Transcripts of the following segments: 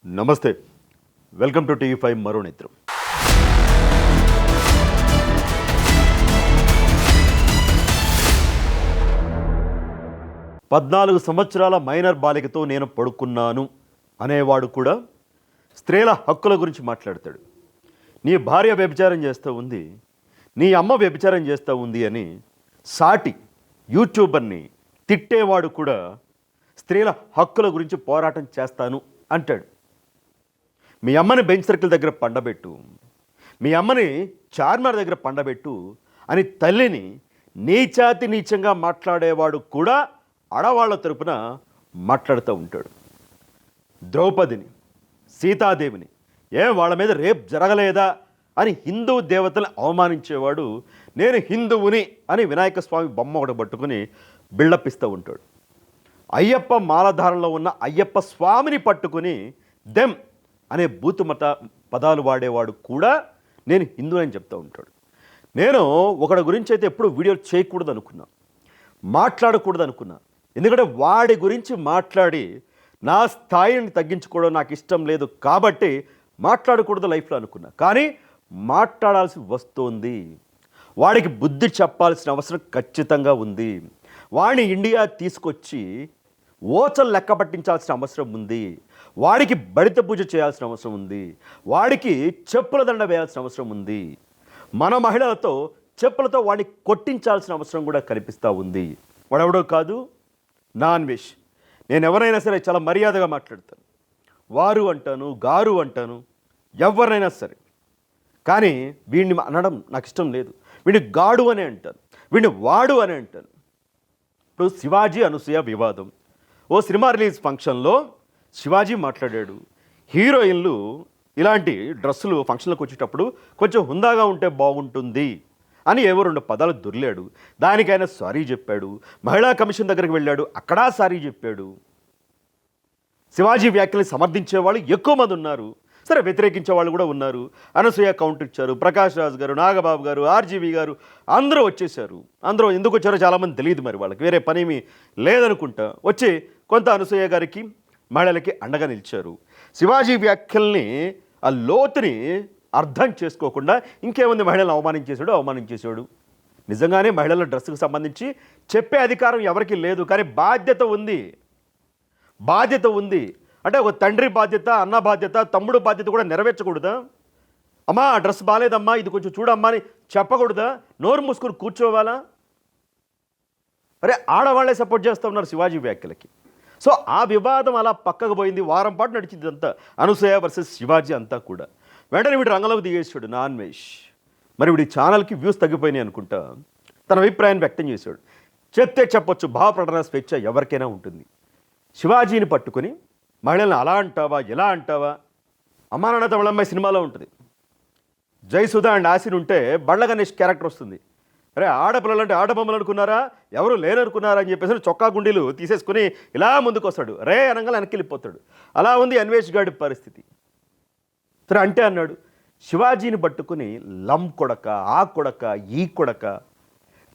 నమస్తే, welcome to TV5 మరో నేత్రం. పద్నాలుగు సంవత్సరాల మైనర్ బాలికతో నేను పడుకున్నాను అనేవాడు కూడా స్త్రీల హక్కుల గురించి మాట్లాడతాడు. నీ భార్య వ్యభిచారం చేస్తూ ఉంది, నీ అమ్మ వ్యభిచారం చేస్తూ ఉంది అని సాటి యూట్యూబర్ని తిట్టేవాడు కూడా స్త్రీల హక్కుల గురించి పోరాటం చేస్తాను అంటాడు. మీ అమ్మని బెంచ్ సర్కిల్ దగ్గర పండబెట్టు, మీ అమ్మని చార్మినార్ దగ్గర పండబెట్టు అని తల్లిని నీచాతి నీచంగా మాట్లాడేవాడు కూడా ఆడవాళ్ల తరపున మాట్లాడుతూ ఉంటాడు. ద్రౌపదిని, సీతాదేవిని వాళ్ళ మీద రేప్ జరగలేదా అని హిందూ దేవతలను అవమానించేవాడు నేను హిందువుని అని వినాయక స్వామి బొమ్మ ఒకటి పట్టుకుని బిల్డప్ ఇస్తూ ఉంటాడు. అయ్యప్ప మాలధారంలో ఉన్న అయ్యప్ప స్వామిని పట్టుకుని దెమ్ అనే బూతుమత పదాలు వాడేవాడు కూడా నేను హిందూ అని చెప్తూ ఉంటాడు. నేను ఒకడి గురించి అయితే ఎప్పుడు వీడియో చేయకూడదు అనుకున్నా, మాట్లాడకూడదు అనుకున్నా. ఎందుకంటే వాడి గురించి మాట్లాడి నా స్థాయిని తగ్గించుకోవడం నాకు ఇష్టం లేదు కాబట్టి మాట్లాడకూడదు లైఫ్లో అనుకున్నా. కానీ మాట్లాడాల్సి వస్తోంది, వాడికి బుద్ధి చెప్పాల్సిన అవసరం ఖచ్చితంగా ఉంది. వాడిని ఇండియా తీసుకొచ్చి ఓచలు లెక్క పట్టించాల్సిన అవసరం ఉంది, వాడికి బడిత పూజ చేయాల్సిన అవసరం ఉంది, వాడికి చెప్పుల దండ వేయాల్సిన అవసరం ఉంది, మన మహిళలతో చెప్పులతో వాడిని కొట్టించాల్సిన అవసరం కూడా కనిపిస్తూ ఉంది. వాడెవడో కాదు, నాన్ వెజ్. నేను ఎవరైనా సరే చాలా మర్యాదగా మాట్లాడతాను, వారు అంటాను, గారు అంటాను, ఎవరినైనా సరే. కానీ వీడిని అనడం నాకు ఇష్టం లేదు. వీడిని గాడు అనే అంటాను, వీడిని వాడు అని అంటాను. ఇప్పుడు శివాజీ అనసూయ వివాదం. ఓ సినిమా రిలీజ్ ఫంక్షన్లో శివాజీ మాట్లాడాడు, హీరోయిన్లు ఇలాంటి డ్రెస్సులు ఫంక్షన్లకు వచ్చేటప్పుడు కొంచెం హుందాగా ఉంటే బాగుంటుంది అని ఏవో రెండు పదాలు దొర్లాడు. దానికైనా సారీ చెప్పాడు. మహిళా కమిషన్ దగ్గరికి వెళ్ళాడు, అక్కడా సారీ చెప్పాడు. శివాజీ వ్యాఖ్యలు సమర్థించే వాళ్ళు ఎక్కువ మంది ఉన్నారు, సరే వ్యతిరేకించే వాళ్ళు కూడా ఉన్నారు. అనసూయ కౌంటర్ ఇచ్చారు, ప్రకాష్ రాజ్ గారు, నాగబాబు గారు, ఆర్జీవి గారు అందరూ వచ్చేసారు. అందరూ ఎందుకు వచ్చారో చాలామంది తెలియదు, మరి వాళ్ళకి వేరే పనేమీ లేదనుకుంటా. వచ్చి కొంత అనసూయ గారికి మహిళలకి అండగా నిలిచారు. శివాజీ వ్యాఖ్యల్ని ఆ లోతుని అర్థం చేసుకోకుండా ఇంకేముంది, మహిళలను అవమానించేశాడు. నిజంగానే మహిళల డ్రెస్సుకు సంబంధించి చెప్పే అధికారం ఎవరికి లేదు, కానీ బాధ్యత ఉంది. అంటే ఒక తండ్రి బాధ్యత, అన్న బాధ్యత, తమ్ముడు బాధ్యత కూడా నెరవేర్చకూడదా? అమ్మా ఆ డ్రెస్ బాగాలేదమ్మా, ఇది కొంచెం చూడమ్మా అని చెప్పకూడదా? నోరు మూసుకుని కూర్చోవాలా? అరే ఆడవాళ్లే సపోర్ట్ చేస్తూ ఉన్నారు శివాజీ వ్యాఖ్యలకి. సో ఆ వివాదం అలా పక్కకు పోయింది. వారం పాటు నడిచింది అంతా, అనసూయ వర్సెస్ శివాజీ అంతా కూడా. వెంటనే వీడు రంగంలోకి దిగేసాడు నాన్ వెజ్. మరి వీడి ఛానల్కి వ్యూస్ తగ్గిపోయినాయి అనుకుంటా. తన అభిప్రాయాన్ని వ్యక్తం చేశాడు. చెప్తే చెప్పొచ్చు, భావ ప్రకటన స్వేచ్ఛ ఎవరికైనా ఉంటుంది. శివాజీని పట్టుకొని మహిళలను అలా అంటావా, ఎలా అంటావా? అమ్మా నాన్న తమిళమ్మాయి సినిమాలో ఉంటుంది, జయసుధ అండ్ ఆసిన్ ఉంటే బండ్ల గణేష్ క్యారెక్టర్ వస్తుంది. అరే ఆడపిల్లలు అంటే ఆడబొమ్మలు అనుకున్నారా, ఎవరు లేరనుకున్నారా అని చెప్పేసి చొక్కా గుండీలు తీసేసుకుని ఇలా ముందుకు వస్తాడు, రే అనగా వెనక్కి వెళ్ళిపోతాడు. అలా ఉంది అన్వేష్ గాడి పరిస్థితి. సరే అంటే అన్నాడు, శివాజీని పట్టుకుని లం కొడక, ఆ కొడక, ఈ కొడక,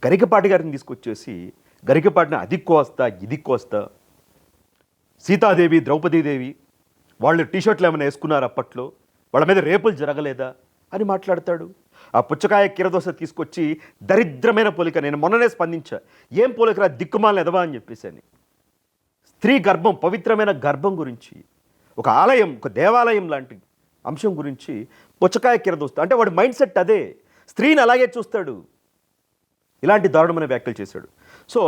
గరికపాటి గారిని తీసుకొచ్చేసి గరికపాటిని అది కోస్తా ఇది కోస్తా. సీతాదేవి, ద్రౌపదీదేవి వాళ్ళు టీషర్ట్లు ఏమైనా వేసుకున్నారు అప్పట్లో, వాళ్ళ మీద రేపులు జరగలేదా అని మాట్లాడతాడు. ఆ పుచ్చకాయ కీరదోస తీసుకొచ్చి దరిద్రమైన పోలిక. నేను మొన్ననే స్పందించా, ఏం పోలికరా దిక్కుమాలని ఎదవా అని చెప్పేసి అని. స్త్రీ గర్భం, పవిత్రమైన గర్భం గురించి, ఒక ఆలయం, ఒక దేవాలయం లాంటి అంశం గురించి పుచ్చకాయ కీరదోస అంటే వాడి మైండ్ సెట్ అదే, స్త్రీని అలాగే చూస్తాడు. ఇలాంటి దారుణమైన వ్యాఖ్యలు చేశాడు. సో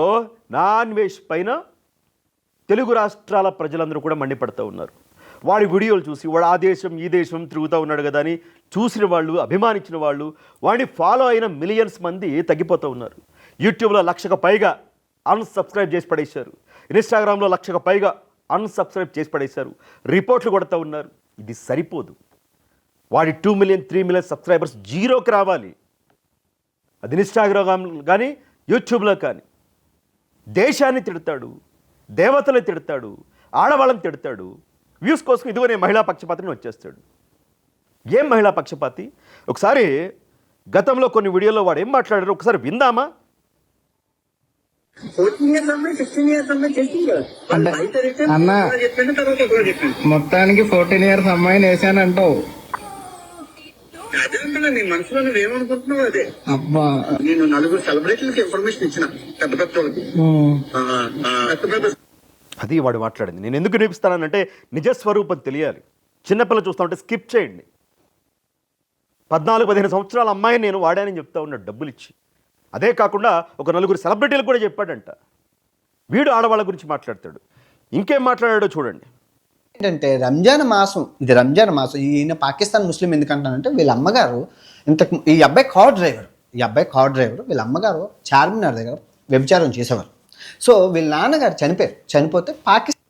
నాన్ వెజ్ పైన తెలుగు రాష్ట్రాల ప్రజలందరూ కూడా మండిపడుతూ ఉన్నారు. వాడి వీడియోలు చూసి వాడు ఆ దేశం ఈ దేశం తిరుగుతూ ఉన్నాడు కదా అని చూసిన వాళ్ళు, అభిమానించిన వాళ్ళు, వాడిని ఫాలో అయిన మిలియన్స్ మంది తగ్గిపోతూ ఉన్నారు. యూట్యూబ్లో 1,00,000కు పైగా అన్సబ్స్క్రైబ్ చేసి పడేశారు. ఇన్స్టాగ్రామ్లో 1,00,000కు పైగా అన్సబ్స్క్రైబ్ చేసి పడేశారు. రిపోర్ట్లు కొడుతూ ఉన్నారు. ఇది సరిపోదు. వాడి 2 మిలియన్ 3 మిలియన్ సబ్స్క్రైబర్స్ జీరోకి రావాలి. అది ఇన్స్టాగ్రామ్ కానీ యూట్యూబ్లో కానీ. దేశాన్ని తిడతాడు, దేవతలు తిడతాడు, ఆడవాళ్ళని తిడతాడు. వ్యూస్ కోసం ఇదిగో నేను మహిళా పక్షపాతిని వచ్చేస్తాడు. ఏం మహిళా పక్షపాతి? ఒకసారి గతంలో కొన్ని వీడియోలో వాడు ఏం మాట్లాడారు ఒకసారి విందామా? 14 ఇయర్స్ అమ్మాయి 16 ఇయర్స్ అమ్మాయి చేసింది కదా. అంటే బయట రిటర్న్ అన్న చెప్పిండు, తర్వాత ఒకరు చెప్పిండు. మొత్తానికి 14 ఇయర్స్ అమ్మాయిని వేసానంటావు. అదే అంటున్నా, నీ మనసులో నువ్వేమనుకుంటున్నావు అదే. అబ్బా. నేను నలుగురు సెలబ్రిటీలకి ఇన్ఫర్మేషన్ ఇచ్చిన, పెద్ద పెద్ద వాళ్ళకి. పెద్ద పెద్ద అది వాడు మాట్లాడింది. నేను ఎందుకు నేర్పిస్తానంటే నిజస్వరూపం తెలియాలి. చిన్నపిల్ల చూస్తా ఉంటే స్కిప్ చేయండి. 14-15 సంవత్సరాల అమ్మాయిని నేను వాడానని చెప్తా ఉన్నాడు డబ్బులు ఇచ్చి. అదే కాకుండా ఒక నలుగురు సెలబ్రిటీలు కూడా చెప్పాడంట. వీడు ఆడవాళ్ళ గురించి మాట్లాడతాడు. ఇంకేం మాట్లాడాడో చూడండి. ఏంటంటే రంజాన్ మాసం, ఇది రంజాన్ మాసం. ఈయన పాకిస్తాన్ ముస్లిం ఎందుకంటానంటే వీళ్ళ అమ్మగారు ఈ అబ్బాయి కార్ డ్రైవర్, వీళ్ళ అమ్మగారు చార్మినార్ దగ్గర వ్యభిచారం చేసేవారు. సో వీళ్ళ నాన్నగారు చనిపోతే పాకిస్తాన్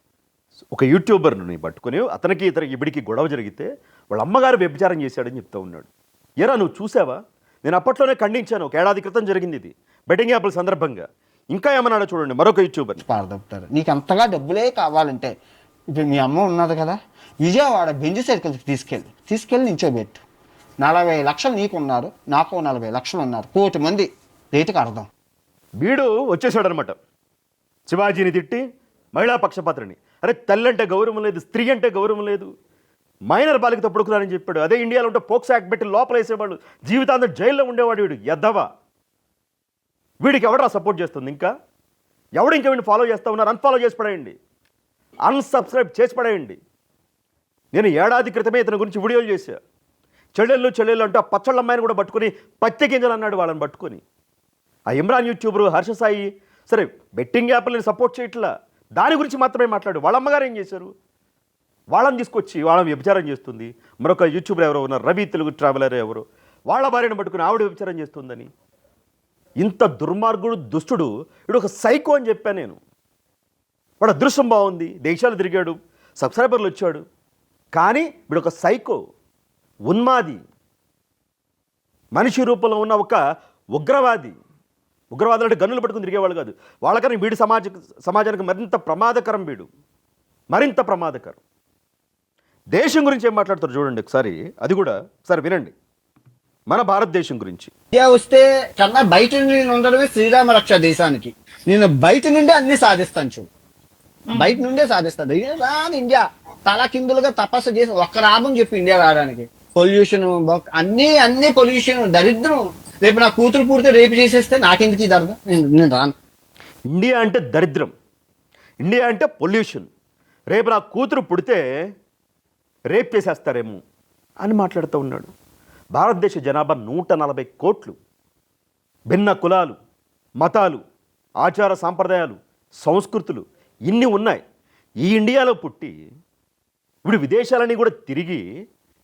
ఒక యూట్యూబర్ని పట్టుకుని అతనికి ఇతనికి గొడవ జరిగితే వాళ్ళ అమ్మగారు వ్యభిచారం చేశాడని చెప్తా ఉన్నాడు. ఎరా నువ్వు చూసావా? నేను అప్పట్లోనే ఖండించాను. 1 ఏడాది క్రితం జరిగింది ఇది, బెట్టింగ్ యాప్ల సందర్భంగా. ఇంకా ఏమన్నాడో చూడండి మరొక యూట్యూబర్. పారదొప్పుతారు. నీకు అంతగా డబ్బులే కావాలంటే ఇప్పుడు మీ అమ్మ ఉన్నది కదా, విజయవాడ బెంజ్ సర్కిల్కి తీసుకెళ్ళి నించోబెట్టు. 40 లక్షలు నీకు ఉన్నారు, నాకు 40 లక్షలు ఉన్నారు, 1 కోటి మంది రేటుకి అర్థం. వీడు వచ్చేసాడనమాట. శివాజీని తిట్టి మహిళా పక్షపాత్రని. అరే తల్లి అంటే గౌరవం లేదు, స్త్రీ అంటే గౌరవం లేదు, మైనర్ బాలికతో పడుకున్నారని చెప్పాడు. అదే ఇండియాలో ఉంటే పోక్సో యాక్ట్ పెట్టి లోపల వేసేవాళ్ళు, జీవితాంతం జైల్లో ఉండేవాడు వీడు. ఎద్దవా వీడికి ఎవడరా సపోర్ట్ చేస్తుంది? ఇంకా వీడిని ఫాలో చేస్తూ ఉన్నారు? అన్ఫాలో చేసి పడేయండి, అన్సబ్స్క్రైబ్ చేసి పడేయండి. నేను 1 ఏడాది క్రితమే ఇతని గురించి వీడియోలు చేశా. చెల్లెళ్ళు అంటే ఆ పచ్చళ్ళ అమ్మాయిని కూడా పట్టుకొని పత్తి గింజలు అన్నాడు వాళ్ళని పట్టుకొని. ఆ ఇమ్రాన్ యూట్యూబరు హర్షసాయి సరే బెట్టింగ్ యాప్లని సపోర్ట్ చేయట్లా, దాని గురించి మాత్రమే మాట్లాడు. వాళ్ళ అమ్మగారు ఏం చేశారు? వాళ్ళని తీసుకొచ్చి వాళ్ళని వ్యభిచారం చేస్తుంది. మరొక యూట్యూబర్ ఎవరో ఉన్నారు, రవి తెలుగు ట్రావెలర్ ఎవరు, వాళ్ళ భార్యను పట్టుకుని ఆవిడ వ్యభిచారం చేస్తుందని. ఇంత దుర్మార్గుడు దుష్టుడు వీడు ఒక సైకో అని చెప్పాను నేను. వాడు అదృష్టం బాగుంది, దేశాలు తిరిగాడు, సబ్స్క్రైబర్లు వచ్చాడు. కానీ వీడు ఒక సైకో, ఉన్మాది, మనిషి రూపంలో ఉన్న ఒక ఉగ్రవాది. ఉగ్రవాదులు అంటే గన్నులు పట్టుకుని తిరిగేవాళ్ళు కాదు. వాళ్ళకని వీడి సమాజానికి మరింత ప్రమాదకరం. మరింత ప్రమాదకరం. దేశం గురించి ఏం మాట్లాడతారు చూడండి ఒకసారి. అది కూడా ఒకసారి వినండి. మన భారతదేశం గురించి ఇండియా వస్తే కన్నా బయట నుండి ఉండడమే శ్రీరామ రక్ష దేశానికి. నేను బయట నుండి అన్ని సాధిస్తాను చూడు, బయట నుండే సాధిస్తాను. రాని ఇండియా తల కిందులుగా తపస్సు చేసి ఒక్క లాభం చెప్పి ఇండియా రావడానికి. పొల్యూషన్ అన్ని పొల్యూషన్, దరిద్రం. రేపు నా కూతురు పుడితే రేపు చేసేస్తే నాకెందుకు ఇది అర్థం? నేను రాను. ఇండియా అంటే దరిద్రం, ఇండియా అంటే పొల్యూషన్, రేపు నా కూతురు పుడితే రేప్ చేసేస్తారేమో అని మాట్లాడుతూ ఉన్నాడు. భారతదేశ జనాభా 140 కోట్లు. భిన్న కులాలు, మతాలు, ఆచార సాంప్రదాయాలు, సంస్కృతులు ఇన్ని ఉన్నాయి. ఈ ఇండియాలో పుట్టి ఇప్పుడు విదేశాలని కూడా తిరిగి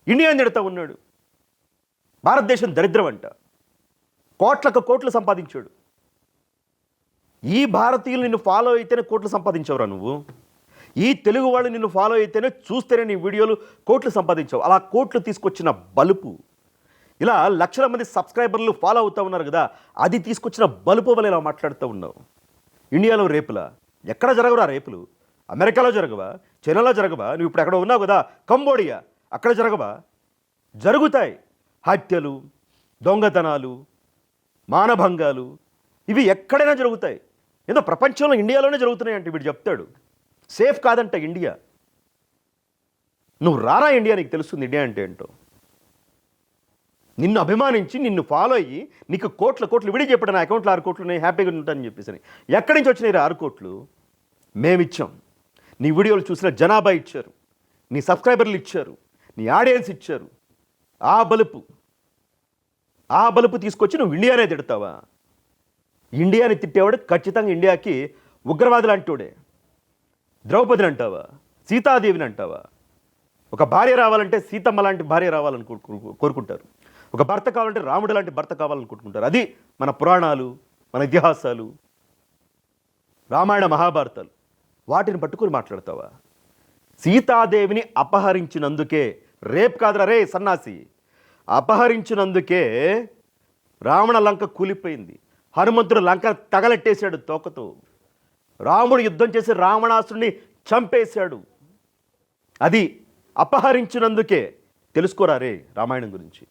ఇండియాని తిడుతూ ఉన్నాడు. భారతదేశం దరిద్రం అంట. కోట్లు సంపాదించాడు. ఈ భారతీయులు నిన్ను ఫాలో అయితేనే కోట్లు సంపాదించవురా నువ్వు. ఈ తెలుగు వాళ్ళు నిన్ను ఫాలో అయితేనే, చూస్తేనే నీ వీడియోలు కోట్లు సంపాదించావు. అలా కోట్లు తీసుకొచ్చిన బలుపు, ఇలా లక్షల మంది సబ్స్క్రైబర్లు ఫాలో అవుతూ ఉన్నారు కదా, అది తీసుకొచ్చిన బలుపు వల్ల ఇలా మాట్లాడుతూ ఉన్నావు. ఇండియాలో రేపులా? ఎక్కడ జరగవురా రేపులు? అమెరికాలో జరగవా? చైనాలో జరగవా? నువ్వు ఇప్పుడు ఎక్కడ ఉన్నావు కదా, కంబోడియా, అక్కడ జరగవా? జరుగుతాయి. హత్యలు, దొంగతనాలు, మానభంగాలు, ఇవి ఎక్కడైనా జరుగుతాయి. ఏదో ప్రపంచంలో ఇండియాలోనే జరుగుతున్నాయి అంటే వీడు చెప్తాడు. సేఫ్ కాదంట ఇండియా. నువ్వు రారా ఇండియా, నీకు తెలుస్తుంది ఇండియా అంటే ఏంటో. నిన్ను అభిమానించి నిన్ను ఫాలో అయ్యి నీకు కోట్లు విడి చెప్పాడు, నా అకౌంట్లో 6 కోట్లు ఉన్నాయి, హ్యాపీగా ఉంటానని చెప్పేసి. ఎక్కడి నుంచి వచ్చినాయి 6 కోట్లు? మేమిచ్చాం. నీ వీడియోలు చూసిన జనాభా ఇచ్చారు, నీ సబ్స్క్రైబర్లు ఇచ్చారు, నీ ఆడియన్స్ ఇచ్చారు. ఆ బలుపు తీసుకొచ్చి నువ్వు ఇండియానే తిడతావా? ఇండియాని తిట్టేవాడు ఖచ్చితంగా ఇండియాకి ఉగ్రవాదులు అంటూడే. ద్రౌపదిని అంటావా? సీతాదేవిని అంటావా? ఒక భార్య రావాలంటే సీతమ్మ లాంటి భార్య రావాలని కోరుకుంటారు. ఒక భర్త కావాలంటే రాముడు లాంటి భర్త కావాలని కోరుకుంటారు. అది మన పురాణాలు, మన ఇతిహాసాలు, రామాయణ మహాభారతాలు. వాటిని పట్టుకుని మాట్లాడతావా? సీతాదేవిని అపహరించినందుకే, రేప్ కాదురా రే సన్నాసి, అపహరించినందుకే రావణ లంక కూలిపోయింది. హనుమంతుడు లంక తగలెట్టేశాడు తోకతో. రాముడు యుద్ధం చేసి రావణాసుడిని చంపేశాడు. అది అపహరించినందుకే. తెలుసుకోరా రే రామాయణం గురించి.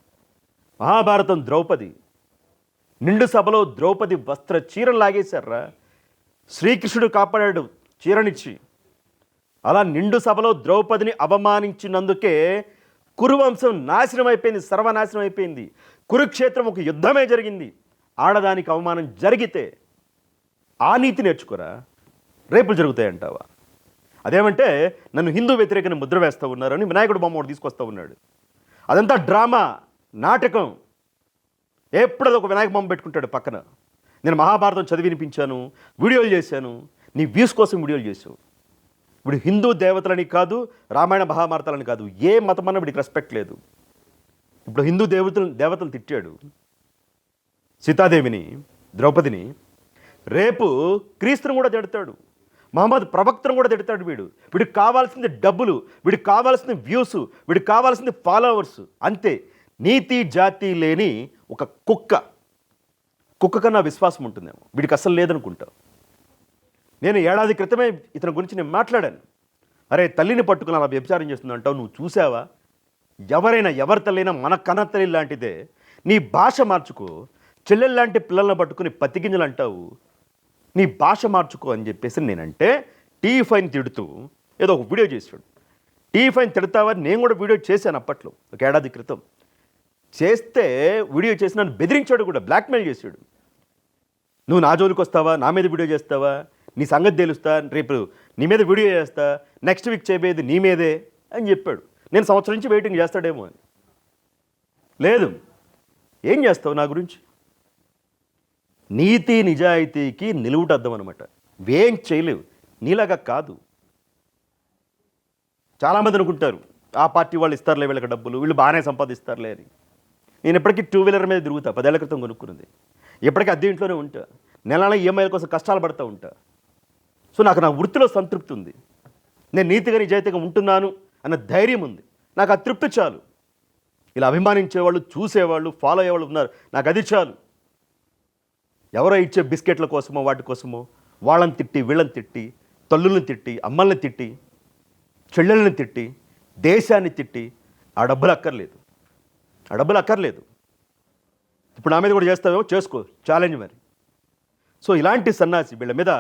మహాభారతం ద్రౌపది, నిండు సభలో ద్రౌపది వస్త్ర చీరలు లాగేశారా. శ్రీకృష్ణుడు కాపాడాడు చీరనిచ్చి. అలా నిండు సభలో ద్రౌపదిని అవమానించినందుకే కురువంశం నాశనం అయిపోయింది, సర్వనాశనం అయిపోయింది. కురుక్షేత్రం ఒక యుద్ధమే జరిగింది. ఆడదానికి అవమానం జరిగితే ఆ నీతి నేర్చుకోరా, రేపులు జరుగుతాయంటావా? అదేమంటే నన్ను హిందూ వ్యతిరేకని ముద్ర వేస్తూ ఉన్నారని వినాయకుడు బొమ్మ ఒకటి తీసుకొస్తూ ఉన్నాడు. అదంతా డ్రామా, నాటకం. ఎప్పుడు ఒక వినాయక బొమ్మ పెట్టుకుంటాడు పక్కన. నేను మహాభారతం చదివి వినిపించాను, వీడియోలు చేశాను, నీ వ్యూస్ కోసం వీడియోలు చేసావు. ఇప్పుడు హిందూ దేవతలని కాదు, రామాయణ మహాభారతాలని కాదు, ఏ మతం అన్న వీడికి రెస్పెక్ట్ లేదు. ఇప్పుడు హిందూ దేవతలు తిట్టాడు సీతాదేవిని, ద్రౌపదిని. రేపు క్రీస్తుని కూడా తిడతాడు, మహమ్మద్ ప్రవక్తను కూడా తిడతాడు. వీడికి కావాల్సింది డబ్బులు, వీడికి కావాల్సింది వ్యూస్, వీడికి కావాల్సింది ఫాలోవర్స్, అంతే. నీతి జాతి లేని ఒక కుక్క కన్నా విశ్వాసం ఉంటుందేమో, వీడికి అసలు లేదనుకుంటా. నేను ఏడాది క్రితమే ఇతని గురించి నేను మాట్లాడాను. అరే తల్లిని పట్టుకుని అలా వ్యభిచారం చేస్తుందంటావు, నువ్వు చూసావా? ఎవరి తల్లైనా మన కన్న తల్లి లాంటిదే. నీ భాష మార్చుకో. చెల్లెలు లాంటి పిల్లల్ని పట్టుకుని పత్తిగింజలు అంటావు, నీ భాష మార్చుకో అని చెప్పేసి నేనంటే టీవీ5ని తిడుతూ ఏదో ఒక వీడియో చేశాడు. టీవీ5ని తిడతావని నేను కూడా వీడియో చేశాను అప్పట్లో, ఒక ఏడాది క్రితం. చేస్తే వీడియో చేసి నన్ను బెదిరించాడు కూడా, బ్లాక్మెయిల్ చేశాడు. నువ్వు నా జోలికి వస్తావా, నా మీద వీడియో చేస్తావా, నీ సంగతి తెలుస్తా, రేపు నీ మీద వీడియో చేస్తా, నెక్స్ట్ వీక్ చేయబోయేది నీ మీదే అని చెప్పాడు. నేను సంవత్సరం నుంచి వెయిటింగ్ చేస్తాడేమో అని. లేదు, ఏం చేస్తావు నా గురించి? నీతి నిజాయితీకి నిలువుటద్దం అనమాట. ఏం చేయలేవు, నీలాగా కాదు. చాలామంది అనుకుంటారు ఆ పార్టీ వాళ్ళు ఇస్తారులే వీళ్ళకి డబ్బులు, వీళ్ళు బాగానే సంపాదిస్తారులే అని. నేను ఇప్పటికీ 2 వీలర్ మీద తిరుగుతా, 10 ఏళ్ల క్రితం కొనుక్కున్నది. ఇప్పటికీ అద్దె ఇంట్లోనే ఉంటా, నెల ఈఎంఐల కోసం కష్టాలు పడుతూ ఉంటా. సో నాకు నా వృత్తిలో సంతృప్తి ఉంది, నేను నీతిగా నిజాయితీగా ఉంటున్నాను అన్న ధైర్యం ఉంది. నాకు ఆ తృప్తి చాలు. ఇలా అభిమానించేవాళ్ళు, చూసేవాళ్ళు, ఫాలో అయ్యేవాళ్ళు ఉన్నారు, నాకు అది చాలు. ఎవరో ఇచ్చే బిస్కెట్ల కోసమో వాటి కోసమో వాళ్ళని తిట్టి, వీళ్ళని తిట్టి, తల్లుల్ని తిట్టి, అమ్మల్ని తిట్టి, చెల్లెళ్ళని తిట్టి, దేశాన్ని తిట్టి ఆ డబ్బులు అక్కర్లేదు, ఆ డబ్బులు అక్కర్లేదు. ఇప్పుడు నా మీద కూడా చేస్తావేమో, చేసుకో, ఛాలెంజ్ మరి. సో ఇలాంటి సన్నాసి వీళ్ళ మీద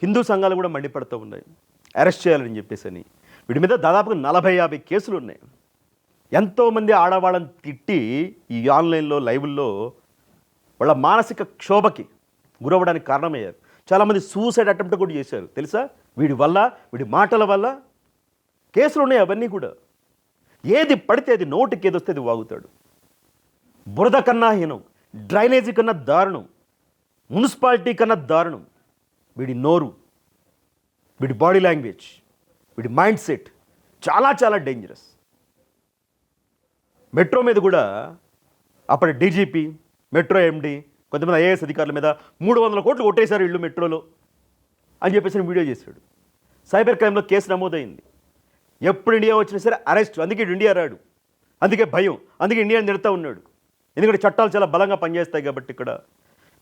హిందూ సంఘాలు కూడా మండిపడుతూ ఉన్నాయి, అరెస్ట్ చేయాలని చెప్పేసి అని. వీడి మీద దాదాపుగా 40-50 కేసులు ఉన్నాయి. ఎంతోమంది ఆడవాళ్ళని తిట్టి ఈ ఆన్లైన్లో లైవ్ల్లో వాళ్ళ మానసిక క్షోభకి గురవ్వడానికి కారణమయ్యారు. చాలామంది సూసైడ్ అటెంప్ట్ కూడా చేశారు తెలుసా, వీడి వల్ల, వీడి మాటల వల్ల. కేసులు ఉన్నాయి అవన్నీ కూడా. ఏది పడితే అది, నోటికి ఏదొస్తే అది వాగుతాడు. బురద కన్నా హీనం, డ్రైనేజీ కన్నా దారుణం, మున్సిపాలిటీ కన్నా దారుణం వీడి నోరు, వీడి బాడీ లాంగ్వేజ్, వీడి మైండ్ సెట్ చాలా చాలా డేంజరస్. మెట్రో మీద కూడా అప్పటి డీజీపీ, మెట్రో ఎండి, కొంతమంది ఐఏఎస్ అధికారుల మీద 300 కోట్లు కొట్టేశారు ఇళ్ళు మెట్రోలో అని చెప్పేసి వీడియో చేశాడు. సైబర్ క్రైమ్లో కేసు నమోదైంది. ఎప్పుడు ఇండియా వచ్చినా సరే అరెస్ట్. అందుకే ఇండియా రాడు, అందుకే భయం, అందుకే ఇండియాని తిడతా ఉన్నాడు. ఎందుకంటే చట్టాలు చాలా బలంగా పనిచేస్తాయి కాబట్టి, ఇక్కడ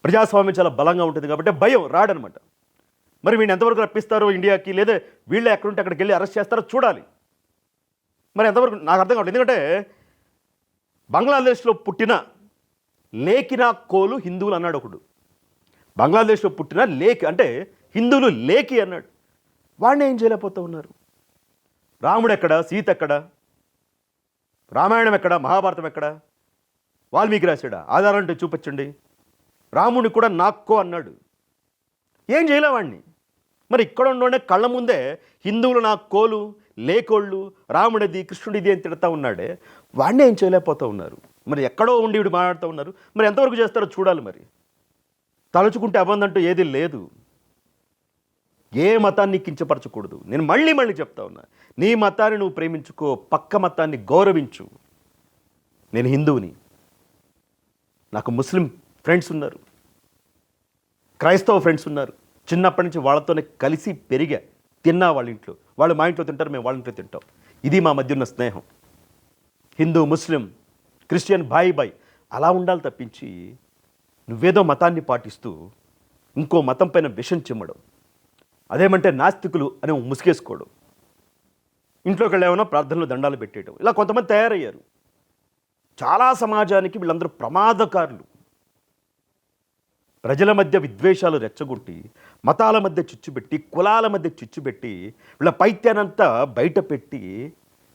ప్రజాస్వామ్యం చాలా బలంగా ఉంటుంది కాబట్టి భయం, రాడనమాట. మరి వీడిని ఎంతవరకు రప్పిస్తారో ఇండియాకి, లేదా వీళ్ళే ఎక్కడుంటే అక్కడికి వెళ్ళి అరెస్ట్ చేస్తారో చూడాలి. మరి ఎంతవరకు నాకు అర్థం కావట్లేదు. ఎందుకంటే బంగ్లాదేశ్లో పుట్టిన లేకినా కోలు హిందువులు అన్నాడు ఒకడు. బంగ్లాదేశ్లో పుట్టిన లేకి అంటే హిందువులు లేకి అన్నాడు. వాడిని ఏం చేయలేకపోతూ ఉన్నారు. రాముడు ఎక్కడ, సీత ఎక్కడ, రామాయణం ఎక్కడ, మహాభారతం ఎక్కడ, వాల్మీకి రాశాడా? ఆధారం అంటే చూపించండి. రాముడిని కూడా నాక్కో అన్నాడు. ఏం చేయలేవాడిని. మరి ఇక్కడ ఉండే కళ్ళ ముందే హిందువులు నా కోలు, లేకోళ్ళు, రాముడిది, కృష్ణుడిది అని తిడతా ఉన్నాడే, వాడిని ఏం చేయలేకపోతూ ఉన్నారు. మరి ఎక్కడో ఉండి వీడు మాట్లాడుతూ ఉన్నారు. మరి ఎంతవరకు చేస్తారో చూడాలి. మరి తలుచుకుంటే అవ్వందంటూ ఏది లేదు. ఏ మతాన్ని కించపరచకూడదు. నేను మళ్ళీ చెప్తా ఉన్నా, నీ మతాన్ని నువ్వు ప్రేమించుకో, పక్క మతాన్ని గౌరవించు. నేను హిందువుని, నాకు ముస్లిం ఫ్రెండ్స్ ఉన్నారు, క్రైస్తవ ఫ్రెండ్స్ ఉన్నారు. చిన్నప్పటి నుంచి వాళ్ళతోనే కలిసి పెరిగా, తిన్నా వాళ్ళ ఇంట్లో, వాళ్ళు మా ఇంట్లో తింటారు, మేము వాళ్ళ ఇంట్లో తింటాం. ఇది మా మధ్య ఉన్న స్నేహం. హిందూ, ముస్లిం, క్రిస్టియన్ బాయ్ అలా ఉండాలి తప్పించి నువ్వేదో మతాన్ని పాటిస్తూ ఇంకో మతం పైన విషం చిమ్మడం, అదేమంటే నాస్తికులు అని ముసుగేసుకోవడం, ఇంట్లోకి వెళ్ళేమన్నా ప్రార్థనలు దండాలు పెట్టేయడం, ఇలా కొంతమంది తయారయ్యారు. చాలా సమాజానికి వీళ్ళందరూ ప్రమాదకారులు. ప్రజల మధ్య విద్వేషాలు రెచ్చగొట్టి, మతాల మధ్య చిచ్చుపెట్టి, కులాల మధ్య చిచ్చుపెట్టి, వీళ్ళ పైత్యానంతా బయట పెట్టి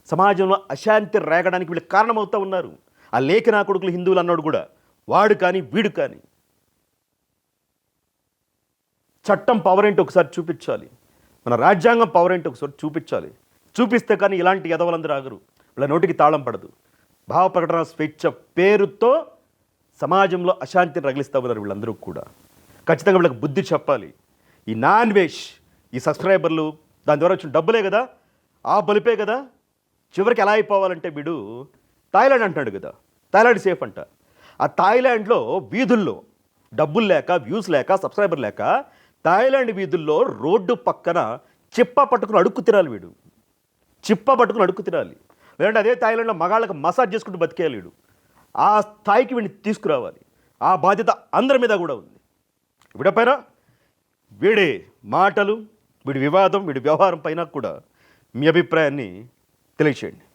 సమాజంలో అశాంతి రేగడానికి వీళ్ళు కారణమవుతూ ఉన్నారు. ఆ లేఖనా కొడుకులు హిందువులు అన్నాడు కూడా వాడు కానీ వీడు కానీ. చట్టం పవర్ ఏంటి ఒకసారి చూపించాలి, మన రాజ్యాంగం పవర్ ఏంటి ఒకసారి చూపించాలి. చూపిస్తే కానీ ఇలాంటి ఎదవలందరూ ఆగరు, వీళ్ళ నోటికి తాళం పడదు. భావ ప్రకటన స్వేచ్ఛ పేరుతో సమాజంలో అశాంతిని రగిలిస్తూ ఉన్నారు వీళ్ళందరూ కూడా. ఖచ్చితంగా వీళ్ళకి బుద్ధి చెప్పాలి. ఈ నాన్ వేష్, ఈ సబ్స్క్రైబర్లు, దాని ద్వారా వచ్చిన డబ్బులే కదా, ఆ బలిపే కదా. చివరికి ఎలా అయిపోవాలంటే వీడు థాయిలాండ్ అంటున్నాడు కదా, థాయిలాండ్ సేఫ్ అంట. ఆ థాయిలాండ్లో వీధుల్లో డబ్బులు లేక, వ్యూస్ లేక, సబ్స్క్రైబర్ లేక థాయిలాండ్ వీధుల్లో రోడ్డు పక్కన చిప్ప పట్టుకుని అడుక్కు తినాలి వీడు. చిప్ప పట్టుకుని అడుక్కు తినాలి. లేదంటే అదే థాయిలాండ్లో మగాళ్ళకి మసాజ్ చేసుకుంటూ బతికేయాలి వీడు. ఆ స్థాయికి వీడిని తీసుకురావాలి. ఆ బాధ్యత అందరి మీద కూడా ఉంది. వీడిపైన, వీడి మాటలు, వీడి వివాదం, వీడి వ్యవహారం పైన కూడా మీ అభిప్రాయాన్ని తెలియచేయండి.